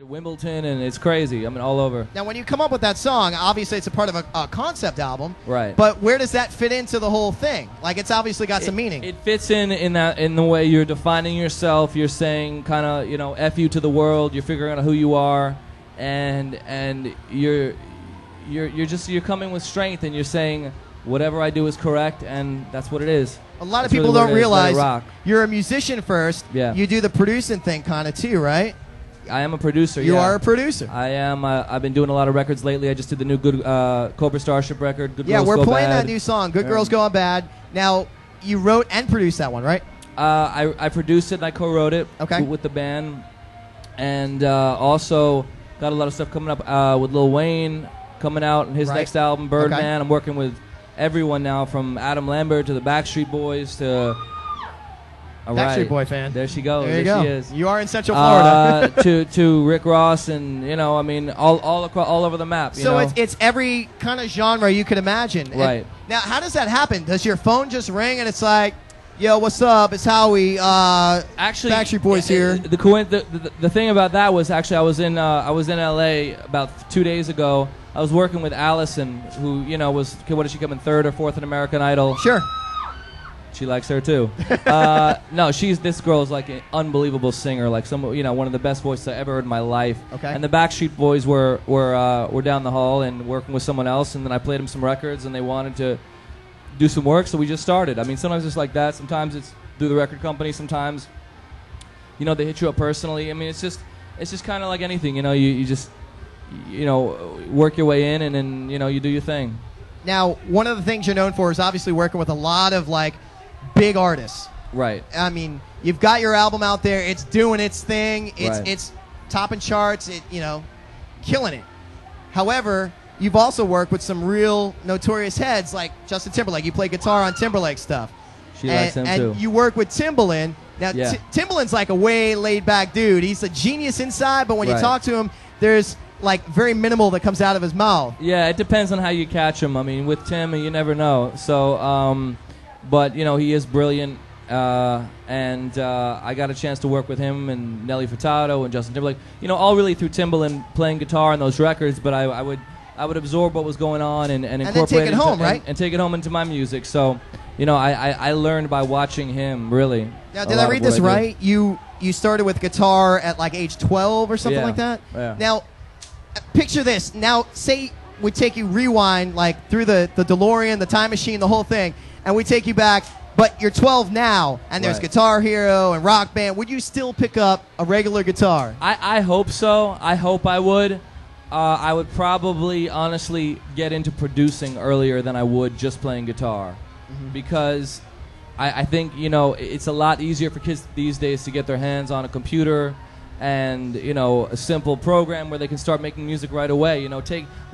Wimbledon, and it's crazy. I mean, all over. Now, when you come up with that song, obviously it's a part of a concept album, Right. But where does that fit into the whole thing? Like, it's obviously got some meaning. It fits in the way you're defining yourself. You're saying kind of, F you to the world. You're figuring out who you are, and you're coming with strength, and you're saying whatever I do is correct, and that's what it is. A lot of people don't realize you're a musician first. Yeah. You do the producing thing kind of too, right? I am a producer. You are a producer. I am. I've been doing a lot of records lately. I just did the new Good Cobra Starship record. Good yeah, Girls we're Go playing Bad. that new song, Good Girls Go Bad. Now, you wrote and produced that one, right? I produced it and I co-wrote it with the band. And also got a lot of stuff coming up with Lil Wayne coming out in his next album, Birdman. Okay. I'm working with everyone now, from Adam Lambert to the Backstreet Boys to... Backstreet Boy fan. There she goes. There you go. She is. You are in Central Florida. to Rick Ross, and I mean all across, all over the map. So it's every kind of genre you could imagine. Right. And now, how does that happen? Does your phone just ring and it's like, "Yo, what's up? It's Howie. Actually, Backstreet Boys here." The thing about that was actually I was in LA about 2 days ago. I was working with Allison, who was, what did she come in, 3rd or 4th in American Idol? Sure. She likes her too. No, this girl is like an unbelievable singer, like one of the best voices I ever heard in my life. Okay. And the Backstreet Boys were down the hall and working with someone else, and then I played them some records, and they wanted to do some work, so we just started. I mean, sometimes it's like that. Sometimes it's through the record company. Sometimes, they hit you up personally. I mean, it's just kind of like anything. You just work your way in, and then you do your thing. Now, one of the things you're known for is obviously working with a lot of big artists. Right. I mean, you've got your album out there. It's doing its thing. It's topping charts. Killing it. However, you've also worked with some real notorious heads like Justin Timberlake. You play guitar on Timberlake stuff. She likes him too. And you work with Timbaland. Now, Timbaland's like a way laid back dude. He's a genius inside, but when you talk to him, there's very minimal that comes out of his mouth. Yeah, it depends on how you catch him. I mean, with Tim, you never know. So, but he is brilliant, and I got a chance to work with him and Nelly Furtado and Justin Timberlake. All really through Timbaland playing guitar on those records. But I would absorb what was going on and incorporate then take it home, right? And take it home into my music. So, I learned by watching him, really. Now, did I read this right? You started with guitar at age 12 or something like that? Yeah. Now, picture this. Now, say we take you rewind through the DeLorean, the time machine, the whole thing, and we take you back, but you're 12 now, and there's Guitar Hero and Rock Band. Would you still pick up a regular guitar? I hope so. I hope I would. I would probably, honestly, get into producing earlier than I would just playing guitar. Because I think, it's a lot easier for kids these days to get their hands on a computer and a simple program where they can start making music right away.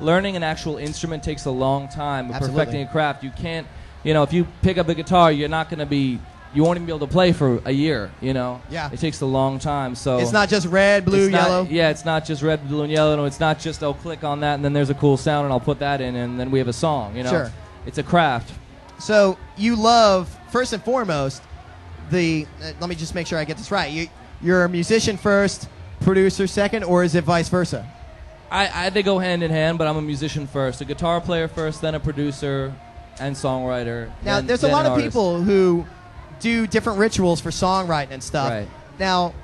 Learning an actual instrument takes a long time. Absolutely. Perfecting a craft, you can't. If you pick up a guitar, you won't even be able to play for a year. Yeah. It takes a long time. So it's not just red, blue, yellow. Yeah, it's not just red, blue, and yellow. No, it's not just click on that and then there's a cool sound and I'll put that in and then we have a song. Sure. It's a craft. So you love, first and foremost, let me just make sure I get this right. You're a musician first, producer second, or is it vice versa? They go hand in hand, but I'm a musician first. A guitar player first, then a producer and songwriter. Now, there's a lot of people who do different rituals for songwriting and stuff. Right. Now,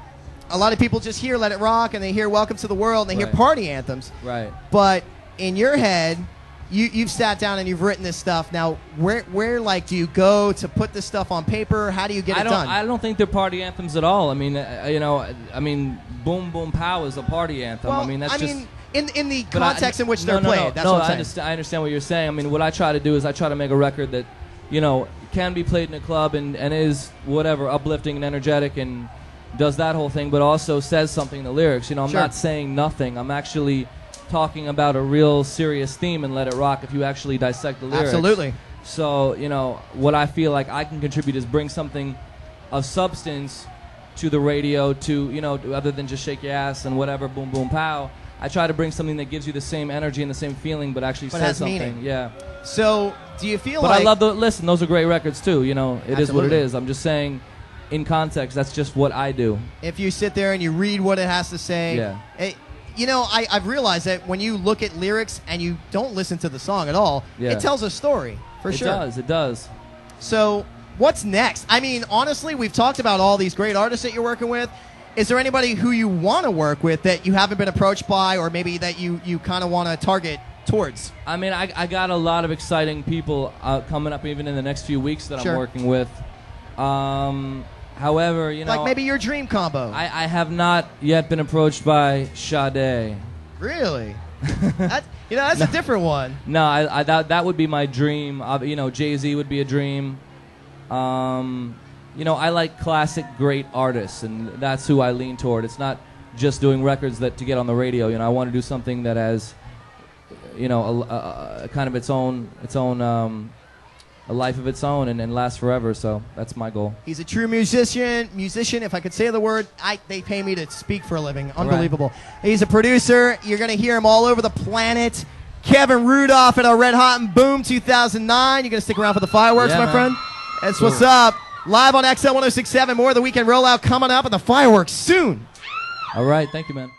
a lot of people just hear Let It Rock, and they hear Welcome to the World, and they hear party anthems. Right. But in your head, you've sat down and you've written this stuff. Now, where do you go to put this stuff on paper? How do you get it done? I don't think they're party anthems at all. I mean, Boom Boom Pow is a party anthem. Well, in the context in which they're played. That's what I'm saying. I understand what you're saying. I mean, what I try to do is I try to make a record that, can be played in a club and is whatever, uplifting and energetic and does that whole thing, but also says something in the lyrics. I'm not saying nothing. I'm actually talking about a real serious theme and Let It Rock if you actually dissect the lyrics. Absolutely. So, what I feel like I can contribute is bring something of substance to the radio, to, other than just shake your ass and whatever, boom, boom, pow. I try to bring something that gives you the same energy and the same feeling, but actually says something. Meaning. Yeah. So, do you feel But I love listen, those are great records too, It is what it is. I'm just saying, in context, that's just what I do. If you sit there and you read what it has to say, Yeah. I've realized that when you look at lyrics and you don't listen to the song at all, Yeah. it tells a story, for sure. It does. So, what's next? I mean, honestly, we've talked about all these great artists that you're working with. Is there anybody who you want to work with that you haven't been approached by, or maybe that you kind of want to target towards? I mean, I got a lot of exciting people coming up even in the next few weeks that Sure. I'm working with. However, Like maybe your dream combo. I have not yet been approached by Sade. Really? That's a different one. No, that would be my dream. Jay-Z would be a dream. I like classic great artists, and that's who I lean toward. It's not just doing records to get on the radio. I want to do something that has, a kind of its own a life of its own and last forever. So that's my goal. He's a true musician, if I could say the word. They pay me to speak for a living. Unbelievable. Right. He's a producer. You're going to hear him all over the planet. Kevin Rudolf at our Red Hot and Boom 2009. You're going to stick around for the fireworks, my friend? That's what's up. Live on XL 106.7. More of the Weekend Rollout coming up, and the fireworks soon. All right. Thank you, man.